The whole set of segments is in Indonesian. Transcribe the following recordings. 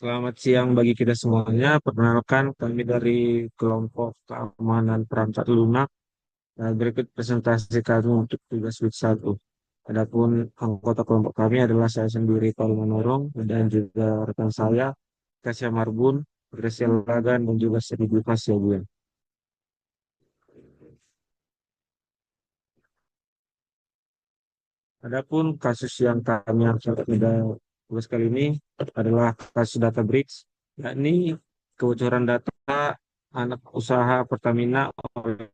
Selamat siang bagi kita semuanya. Perkenalkan kami dari kelompok keamanan perangkat lunak. Nah, berikut presentasi kami untuk tugas week 1. Adapun anggota kelompok kami adalah saya sendiri, Paul Manurung, dan juga rekan saya, Kasya Marbun, Gracia Lagan, dan juga Sedi Lukas Yaguan. Adapun kasus yang kami akan pada tugas kali ini adalah kasus data breach, yakni kebocoran data anak usaha Pertamina oleh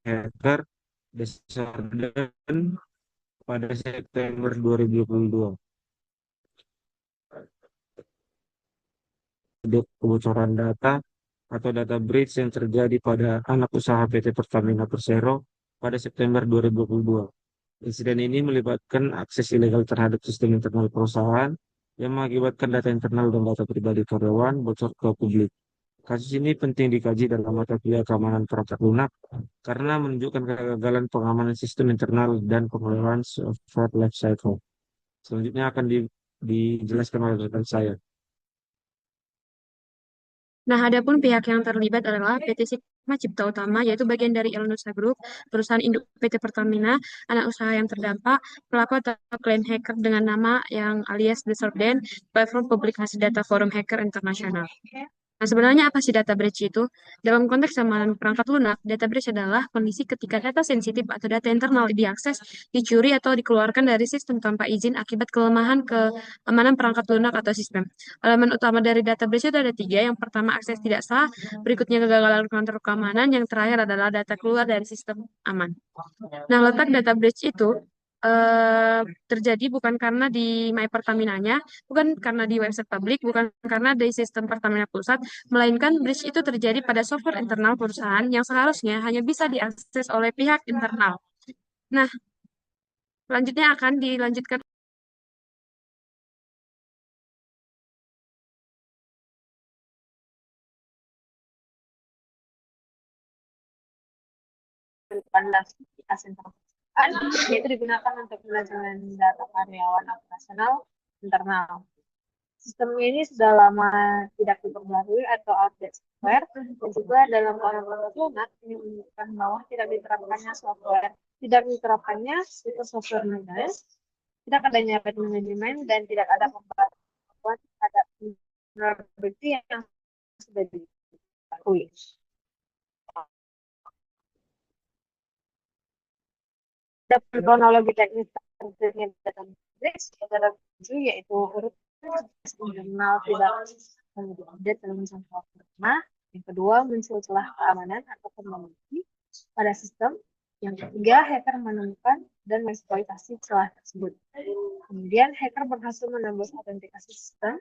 hacker Desjardins pada September 2022. Kebocoran data atau data breach yang terjadi pada anak usaha PT Pertamina Persero pada September 2022. Insiden ini melibatkan akses ilegal terhadap sistem internal perusahaan yang mengakibatkan data internal dan data pribadi karyawan bocor ke publik. Kasus ini penting dikaji dalam mata kuliah keamanan perangkat lunak karena menunjukkan kegagalan pengamanan sistem internal dan pengelolaan software lifecycle. Selanjutnya akan dijelaskan oleh rekan saya. Nah, adapun pihak yang terlibat adalah PT Sigma Cipta Utama, yaitu bagian dari Elnusa Group, perusahaan induk PT Pertamina, anak usaha yang terdampak, pelaku atau klien hacker dengan nama yang alias Desjardins, platform publikasi data forum hacker internasional. Nah, sebenarnya apa sih data breach itu? Dalam konteks keamanan perangkat lunak, data breach adalah kondisi ketika data sensitif atau data internal diakses, dicuri, atau dikeluarkan dari sistem tanpa izin akibat kelemahan keamanan perangkat lunak atau sistem. Elemen utama dari data breach itu ada tiga. Yang pertama, akses tidak sah. Berikutnya, kegagalan kontrol keamanan. Yang terakhir adalah data keluar dari sistem aman. Nah, letak data breach itu eh, terjadi bukan karena di My Pertaminanya, bukan karena di website publik, bukan karena di sistem Pertamina Pusat, melainkan breach itu terjadi pada software internal perusahaan yang seharusnya hanya bisa diakses oleh pihak internal. Nah, selanjutnya akan dilanjutkan aplikasi perusahaan, yaitu digunakan untuk penajam data karyawan operasional internal. Sistem ini sudah lama tidak diperbarui atau update software, dan juga dalam konteks lunak ini menunjukkan bahwa tidak diterapkannya situs software maintenance, tidak adanya bad management, dan tidak ada pembaruan terhadap vulnerability yang sudah diakui. Ada kronologi teknis terjadinya data breach adalah 7, yaitu urutan internal tidak update dalam jangka waktu lama. Yang kedua, muncul celah keamanan atau vulnerability pada sistem. Yang ketiga, hacker menemukan dan mengeksploitasi celah tersebut. Kemudian, hacker berhasil menembus autentikasi sistem.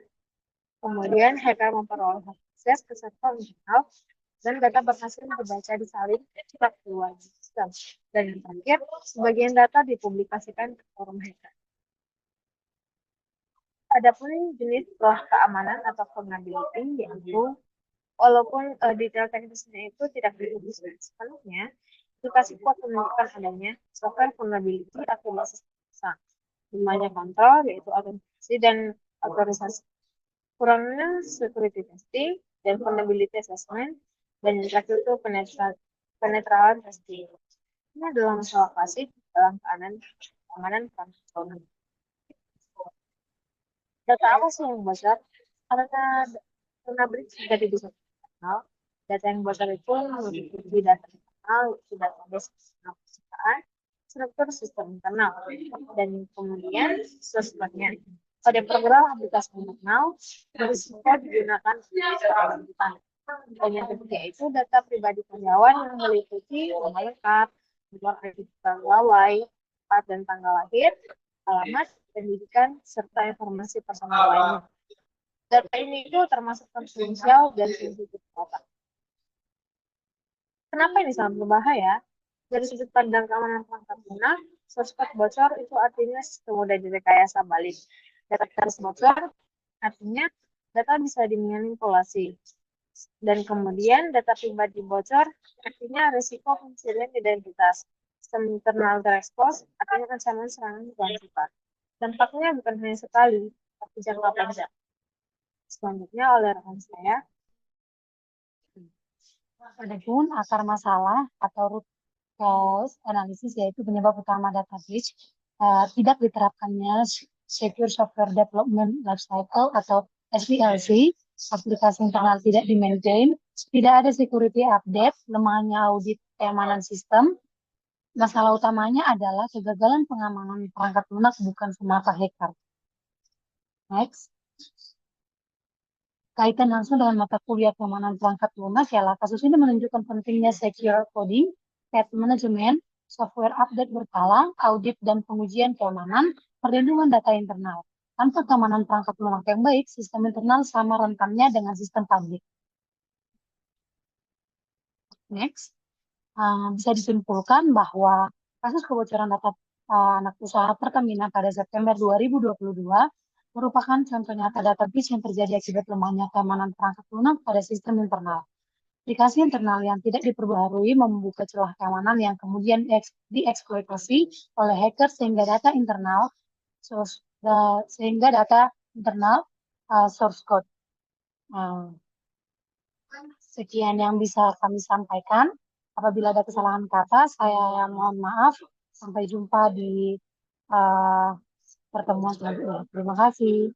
Kemudian, hacker memperoleh akses ke server internal dan data berhasil dibaca disalin ke keluar sistem. Dan yang terakhir, sebagian data dipublikasikan ke forum hacker. Adapun jenis celah keamanan atau vulnerability, yaitu walaupun detail teknisnya itu tidak dipublikasikan sepenuhnya, aplikasi kuat menunjukkan adanya software vulnerability atau basis besar. Lemahnya kontrol, yaitu autentikasi dan otorisasi. Kurangnya security testing dan vulnerability assessment, dan yang terakhir itu penetralan testing. Ini adalah masalah klasik dalam keamanan perangkat. Data apa sih yang bocor? Karena breach jadi bisa kenal. Data yang bocor itu meliputi data internal, itu database perusahaan, struktur sistem internal, dan kemudian sosmednya. Pada program aplikasi internal, risiko digunakan untuk dan yang ketiga itu data pribadi karyawan yang meliputi nama lengkap, nomor ID pegawai, tempat dan tanggal lahir, alamat, pendidikan, serta informasi personal lainnya. Data ini itu termasuk konfidensial dan sensitif data. Kenapa ini sangat berbahaya? Dari sudut pandang keamanan perangkat lunak, suspek bocor itu artinya sistem mudah direkayasa balik. Data harus bocor artinya data bisa dimanipulasi. Dan kemudian data pribadi bocor artinya risiko pencurian identitas. Sistem internal terekspos artinya ancaman serangan kelanjutan. Dampaknya bukan hanya sekali, tapi jangka panjang. selanjutnya oleh rekan saya. Adapun akar masalah atau root cause analysis yaitu penyebab utama data breach tidak diterapkannya Secure Software Development Lifecycle atau SDLC, aplikasi internal tidak di-maintain, tidak ada security update, lemahnya audit keamanan sistem. Masalah utamanya adalah kegagalan pengamanan perangkat lunak bukan semata hacker. Next. Kaitan langsung dengan mata kuliah keamanan perangkat lunak ialah kasus ini menunjukkan pentingnya secure coding, patch management, software update berkala, audit dan pengujian keamanan, perlindungan data internal. Tanpa keamanan perangkat lunak yang baik, sistem internal sama rentannya dengan sistem publik. Next, bisa disimpulkan bahwa kasus kebocoran data anak usaha Pertamina pada September 2022 merupakan contoh nyata data breach yang terjadi akibat lemahnya keamanan perangkat lunak pada sistem internal. Aplikasi internal yang tidak diperbaharui membuka celah keamanan yang kemudian dieksploitasi oleh hacker sehingga data internal source code. Sekian yang bisa kami sampaikan. Apabila ada kesalahan kata, saya mohon maaf. Sampai jumpa di pertemuan selanjutnya. Terima kasih.